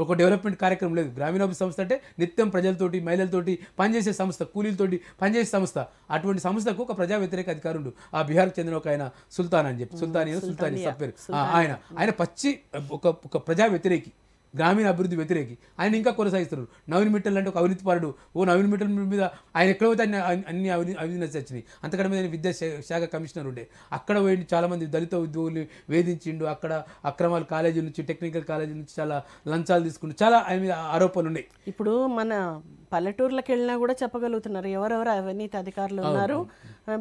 ఒక డెవలప్మెంట్ కార్యక్రమం లేదు. గ్రామీణాభివృద్ధి సంస్థ అంటే నిత్యం ప్రజలతోటి మహిళలతోటి పనిచేసే సంస్థ, కూలీలతోటి పనిచేసే సంస్థ. అటువంటి సంస్థకు ఒక ప్రజా వ్యతిరేక అధికారుడు ఆ బీహార్కి చెందిన ఒక ఆయన సుల్తాన్ అని చెప్పి సుల్తానీ సప్పేరు ఆయన పచ్చి ఒక ప్రజా వ్యతిరేకి, గ్రామీణ అభివృద్ధి వ్యతిరేకి. ఆయన ఇంకా కొనసాగిస్తున్నారు. నవీన్ మిట్టల్ అంటే ఒక అవినీతి పరుడు. నవీన్ మిట్టల్ మీద ఆయన ఎక్కడైతే అన్ని అవినీతి వచ్చినాయి. అంతకంటే మీద విద్యాశాఖ కమిషనర్ ఉండే, అక్కడ పోయి చాలామంది దళిత ఉద్యోగులు వేధించిండు. అక్కడ అక్రమాలు కాలేజీ నుంచి, టెక్నికల్ కాలేజీ నుంచి చాలా లంచాలు తీసుకుంటూ చాలా ఆయన మీద ఆరోపణలు ఉన్నాయి. ఇప్పుడు మన పల్లెటూర్లకు వెళ్ళినా కూడా చెప్పగలుగుతున్నారు ఎవరెవరు అవినీతి అధికారులు ఉన్నారు,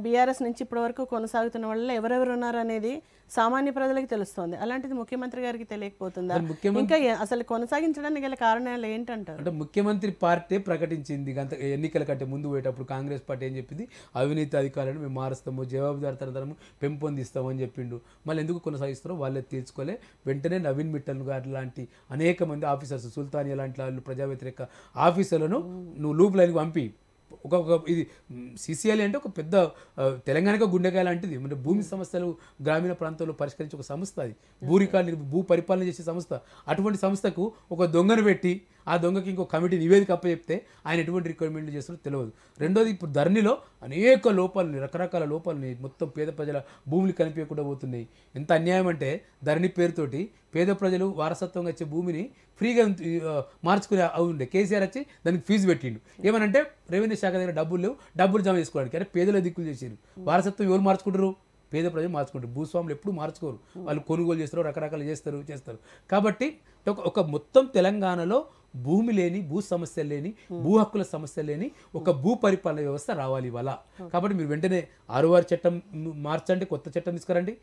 బీఆర్ఎస్ నుంచి ఇప్పటి వరకు కొనసాగుతున్న వాళ్ళు ఎవరెవరు ఉన్నారు అనేది సామాన్య ప్రజలకు తెలుస్తోంది. అలాంటిది ముఖ్యమంత్రి గారికి తెలియకపోతుందా? ఇంకా అసలు కొనసాగించడానికి గల కారణాలు ఏంటంటారు? అంటే ముఖ్యమంత్రి పార్టీ ప్రకటించింది గత ఎన్నికల కంటే ముందు పోయేటప్పుడు కాంగ్రెస్ పార్టీ ఏం చెప్పింది, అవినీతి అధికారులను మేము మారుస్తాము, జవాబుదారితనం పెంపొందిస్తామని చెప్పిండు. మళ్ళీ ఎందుకు కొనసాగిస్తారో వాళ్ళే తీర్చుకోలే. వెంటనే నవీన్ మిట్టల్ గారు లాంటి అనేక మంది ఆఫీసర్స్, సుల్తానియా లాంటి వాళ్ళు ప్రజా వ్యతిరేక ఆఫీసర్లను నువ్వు లూప్ లైన్కి పంపి ఇది సిసిఎల్ అంటే ఒక పెద్ద తెలంగాణకు గుండెకాయ లాంటిది. అంటే భూమి సమస్యలు గ్రామీణ ప్రాంతంలో పరిష్కరించే ఒక సంస్థ, అది భూ రికార్డు భూ పరిపాలన చేసే సంస్థ. అటువంటి సంస్థకు ఒక దొంగను పెట్టి ఆ దొంగకి ఇంకో కమిటీ నివేదిక అప్పచెప్తే ఆయన ఎటువంటి రిక్వైర్మెంట్లు చేస్తారో తెలియదు. రెండోది, ఇప్పుడు ధరణిలో అనేక లోపాలని, రకరకాల లోపాలని, మొత్తం పేద ప్రజల భూములు కనిపించకుండా పోతున్నాయి. ఎంత అన్యాయం అంటే ధరణి పేరుతోటి పేద ప్రజలు వారసత్వంగా వచ్చే భూమిని ఫ్రీగా మార్చుకునే ఉండే. కేసీఆర్ వచ్చి దానికి ఫీజు పెట్టిండు. ఏమనంటే రెవెన్యూ శాఖ దగ్గర డబ్బులు లేవు, డబ్బులు జమ చేసుకోవడానికి. అంటే పేదల దిక్కులు చేసారు. వారసత్వం ఎవరు మార్చుకుంటారు? పేద ప్రజలు మార్చుకుంటారు. భూస్వాములు ఎప్పుడు మార్చుకోరు, వాళ్ళు కొనుగోలు చేస్తారు, రకరకాలు చేస్తారు. కాబట్టి ఒక మొత్తం తెలంగాణలో భూమి లేని, భూ సమస్యలు లేని, భూ హక్కుల సమస్యలు లేని ఒక భూ పరిపాలన వ్యవస్థ రావాలి ఇవాళ. కాబట్టి మీరు వెంటనే 6 చట్టం మార్చండి, కొత్త చట్టం తీసుకురండి,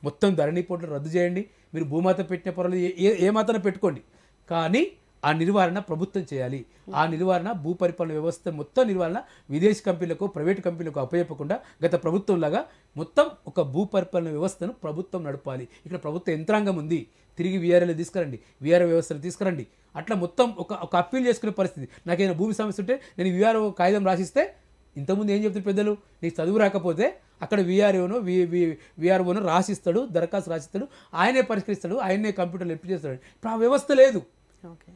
మొత్తం ధరణి పోర్టల్ రద్దు చేయండి. మీరు భూమాత పెట్టిన పర్వాలేదు, ఏ మాతన పెట్టుకోండి, కానీ ఆ నిర్వహణ ప్రభుత్వం చేయాలి. ఆ నిర్వహణ, భూ పరిపాలన వ్యవస్థ మొత్తం నిర్వహణ విదేశీ కంపెనీలకు, ప్రైవేట్ కంపెనీలకు అప్పచెప్పకుండా గత ప్రభుత్వంలాగా మొత్తం ఒక భూ పరిపాలన వ్యవస్థను ప్రభుత్వం నడపాలి. ఇక్కడ ప్రభుత్వ యంత్రాంగం ఉంది, తిరిగి వీఆర్ఏలు తీసుకురండి, వీఆర్ఏ వ్యవస్థను తీసుకురండి. అట్లా మొత్తం ఒక అప్పీల్ చేసుకునే పరిస్థితి. నాకేమైనా భూమి సమస్య ఉంటే నేను వీఆర్ఓ కాగితం రాసిస్తే, ఇంతకుముందు ఏం చెప్తారు పెద్దలు, నీకు చదువు రాకపోతే అక్కడ వీఆర్ఓను రాసిస్తాడు, దరఖాస్తు రాసిస్తాడు, ఆయనే పరిష్కరిస్తాడు, ఆయనే కంప్యూటర్లో ఎంపిక చేస్తాడు. ఇప్పుడు ఆ వ్యవస్థ లేదు.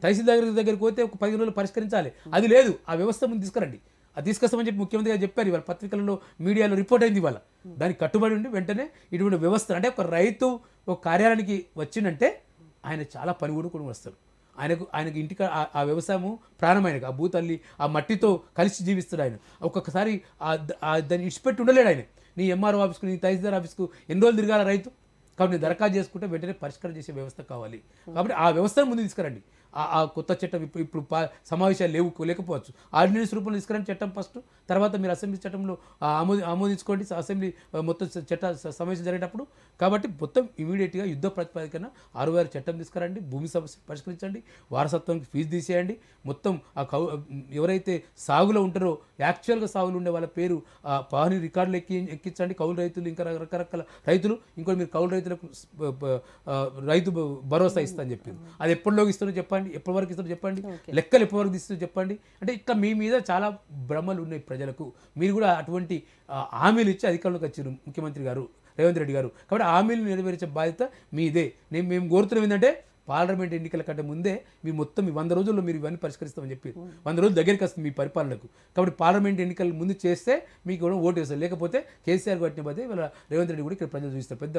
తహసీల్దార్ దగ్గరికి పోతే ఒక 10 రోజులు పరిష్కరించాలి, అది లేదు. ఆ వ్యవస్థ ముందు తీసుకురండి. అది తీసుకొస్తామని చెప్పి ముఖ్యమంత్రి గారు చెప్పారు. ఇవాళ పత్రికలలో, మీడియాలో రిపోర్ట్ అయింది. ఇవాళ దానికి కట్టుబడి ఉండి వెంటనే ఇటువంటి వ్యవస్థ, అంటే ఒక రైతు ఒక కార్యాలయానికి వచ్చిందంటే ఆయన చాలా పని కూడా వస్తాడు. ఆయనకు ఇంటికి ఆ వ్యవసాయము ప్రాణమైనకు, ఆ భూతల్లి ఆ మట్టితో కలిసి జీవిస్తాడు. ఆయన ఒక్కొక్కసారి దాన్ని ఇచ్చిపెట్టి ఉండలేడు. ఆయన నీ ఎంఆర్ఓ ఆఫీస్కు, నీ తహసీల్దార్ ఆఫీస్కు ఎన్ని రోజులు తిరగాల రైతు? కాబట్టి నేను దరఖాస్తు చేసుకుంటే వెంటనే పరిష్కారం చేసే వ్యవస్థ కావాలి. కాబట్టి ఆ వ్యవస్థను ముందు తీసుకురండి. ఆ కొత్త చట్టం ఇప్పుడు సమావేశాలు లేకపోవచ్చు. ఆర్డినెన్స్ రూపంలో తీసుకురండి చట్టం ఫస్ట్, తర్వాత మీరు అసెంబ్లీ చట్టంలో ఆమోదించుకోండి అసెంబ్లీ మొత్తం చట్ట సమావేశం జరిగేటప్పుడు. కాబట్టి మొత్తం ఇమీడియట్గా యుద్ధ ప్రాతిపదికన 6 చట్టం తీసుకురండి, భూమి సమస్య పరిష్కరించండి, వారసత్వానికి ఫీజు తీసేయండి. మొత్తం ఎవరైతే సాగులో ఉంటారో, యాక్చువల్గా సాగులు ఉండే వాళ్ళ పేరు పాని రికార్డులు ఎక్కించండి. కౌలు రైతులు, ఇంకా రకరకాల రైతులు, ఇంకోటి మీరు కౌలు రైతులకు రైతు భరోసా ఇస్తా అని చెప్పారు. అది ఎప్పటిలోకి ఇస్తారో చెప్పండి, ఎప్పటి వరకు ఇస్తారో చెప్పండి, లెక్కలు ఎప్పటి వరకు తీస్తారో చెప్పండి. అంటే ఇట్లా మీ మీద చాలా భ్రమలు ఉన్నాయి ప్రజలకు. మీరు కూడా అటువంటి హామీలు ఇచ్చి అధికారంలోకి వచ్చారు ముఖ్యమంత్రి గారు రేవంత్ రెడ్డి గారు. కాబట్టి హామీలు నెరవేర్చే బాధ్యత మీదే. మేము కోరుతున్నాం ఏంటంటే, పార్లమెంట్ ఎన్నికల కంటే ముందే మీ మొత్తం 100 రోజుల్లో మీరు ఇవన్నీ పరిష్కరిస్తామని చెప్పి 100 రోజులు దగ్గరికి వస్తుంది మీ పరిపాలనకు. కాబట్టి పార్లమెంట్ ఎన్నికల ముందు చేస్తే మీకు కూడా ఓటు వేస్తారు. లేకపోతే కేసీఆర్ కొట్టిన పోతే ఇవాళ రేవంత్ రెడ్డి కూడా ఇక్కడ ప్రజలు చూస్తారు. పెద్ద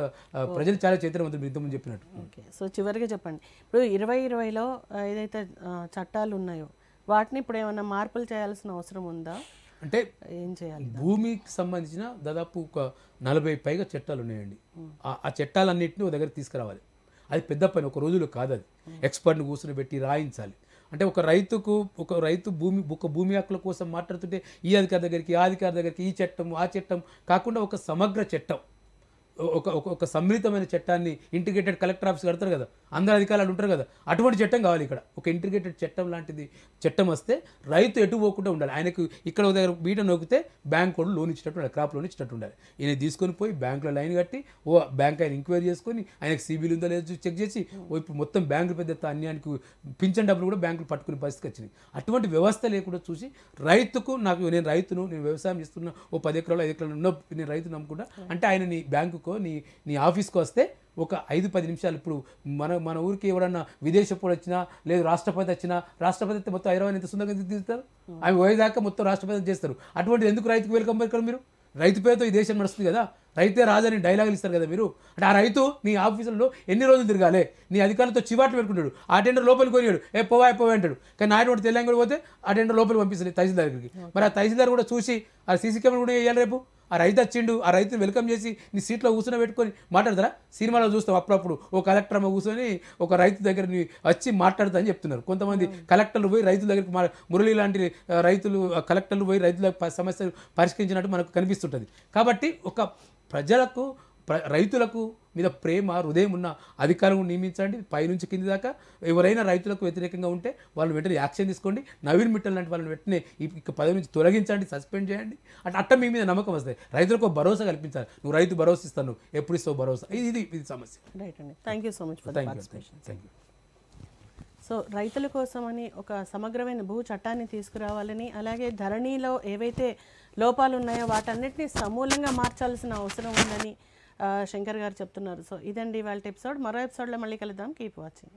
ప్రజలు చాలా చైతన్యవంతులు, ఇంతకుముందు చెప్పినట్టు. ఓకే, సో చివరిగా చెప్పండి, ఇప్పుడు 2020లో ఏదైతే చట్టాలు ఉన్నాయో వాటిని ఇప్పుడు ఏమైనా మార్పులు చేయాల్సిన అవసరం ఉందా? అంటే ఏం చేయాలి? భూమికి సంబంధించిన దాదాపు ఒక 40 పైగా చట్టాలు ఉన్నాయండి. ఆ చట్టాలన్నింటినీ ఒక దగ్గర తీసుకురావాలి. అది పెద్ద పని, ఒక రోజులో కాదు. అది ఎక్స్పర్ట్ని కూర్చొని పెట్టి రాయించాలి. అంటే ఒక రైతు భూమి హక్కుల కోసం మాట్లాడుతుంటే ఈ అధికారి దగ్గరికి, ఆ అధికారి దగ్గరికి, ఈ చట్టం ఆ చట్టం కాకుండా ఒక సమగ్ర చట్టం, ఒక సమ్మిళితమైన చట్టాన్ని, ఇంటిగ్రేటెడ్ కలెక్టర్ ఆఫీస్ కడతారు కదా, అందరు అధికారులు ఉంటారు కదా, అటువంటి చట్టం కావాలి. ఇక్కడ ఒక ఇంటిగ్రేటెడ్ చట్టం లాంటిది చట్టం వస్తే రైతు ఎటు పోకుండా ఉండాలి. ఆయనకు ఇక్కడ ఒక దగ్గర బీట నొక్కితే బ్యాంక్ కూడా లోన్ ఇచ్చినట్టు ఉండాలి, క్రాప్ లోన్ ఇచ్చినట్టు ఉండాలి. ఈయన తీసుకొని పోయి బ్యాంకులో లైన్ కట్టి బ్యాంక్ ఆయన ఎంక్వైరీ చేసుకొని ఆయనకు సిబిల్ ఉందో లేదో చెక్ చేసి ఇప్పుడు మొత్తం బ్యాంకులు పెద్ద అన్యానికి పింఛన్ డబ్బులు కూడా బ్యాంకులు పట్టుకునే పరిస్థితి వచ్చింది. అటువంటి వ్యవస్థ లేకుండా చూసి రైతుకు, నేను రైతును, నేను వ్యవసాయం చేస్తున్నా, 10 ఎకరాలు 5 ఎకరాలు ఉన్న నేను రైతు నమ్ముకుంటా అంటే ఆయన నీ బ్యాంకుకో నీ ఆఫీస్కి వస్తే ఒక 5-10 నిమిషాలు ఇప్పుడు మన ఊరికి ఎవరన్నా విదేశపుడు వచ్చినా లేదు రాష్ట్రపతి వచ్చినా రాష్ట్రపతి అయితే మొత్తం హైదరాబాద్ ఎంత సుందరంగా తీస్తారు ఆమె పోయేదాకా మొత్తం రాష్ట్రపతి చేస్తారు. అటువంటిది ఎందుకు రైతుకు వెల్కమ్ పలికారు మీరు? రైతు పేరుతో ఈ దేశం నడుస్తుంది కదా, రైతే రాజని డైలాగులు ఇస్తారు కదా మీరు. అంటే ఆ రైతు నీ ఆఫీసులో ఎన్ని రోజులు తిరగాలి? నీ అధికారులతో చివాట్లు పెట్టుకుంటాడు, ఆ టెండర్ లోపలికి కొనియాడు, పోవా అంటాడు. కానీ నాయుడు కూడా తెలంగాణ పోతే ఆ టెండర్ లోపలికి పంపిస్తుంది తహసీల్దార్ దగ్గరికి. మరి ఆ తహసీల్దార్ కూడా చూసి ఆ సీసీ కెమెరా కూడా వేయాలి రేపు. ఆ రైతు వచ్చిండు, ఆ రైతుని వెల్కమ్ చేసి నీ సీట్లో కూర్చొని పెట్టుకొని మాట్లాడతారా? సినిమాలో చూస్తాం అప్పుడప్పుడు ఓ కలెక్టర్ అమ్మ కూర్చొని ఒక రైతు దగ్గర వచ్చి మాట్లాడతా అని చెప్తున్నారు. కొంతమంది కలెక్టర్లు పోయి రైతుల దగ్గరికి, మురళి లాంటి రైతులు కలెక్టర్లు పోయి రైతుల సమస్యలు పరిష్కరించినట్టు మనకు కనిపిస్తుంటుంది. కాబట్టి ఒక ప్రజలకు రైతులకు మీద ప్రేమ హృదయం ఉన్న అధికారులను నియమించండి, పైనుంచి కింది దాకా. ఎవరైనా రైతులకు వ్యతిరేకంగా ఉంటే వాళ్ళు వెంటనే యాక్షన్ తీసుకోండి. నవీన్ మిట్టల్ లాంటి వాళ్ళని వెంటనే ఇక పదవి నుంచి తొలగించండి, సస్పెండ్ చేయండి. అట్ట మీ మీద నమ్మకం వస్తాయి. రైతులకు భరోసా కల్పించాలి. నువ్వు రైతు భరోసా ఇస్తాను, ఎప్పుడు ఇస్తావు భరోసా? ఇది సమస్య. రైట్ అండి, thank you so much for the participation. Thank you. So రైతుల కోసమని ఒక సమగ్రమైన భూ చట్టాన్ని తీసుకురావాలని, అలాగే ధరణిలో ఏవైతే లోపాలు ఉన్నాయో వాటన్నిటిని సమూలంగా మార్చాల్సిన అవసరం ఉందని శంకర్ గారు చెప్తున్నారు. సో ఇదండి వాళ్ళ ఎపిసోడ్. మరో ఎపిసోడ్లో మళ్ళీ కలుద్దాం. Keep watching.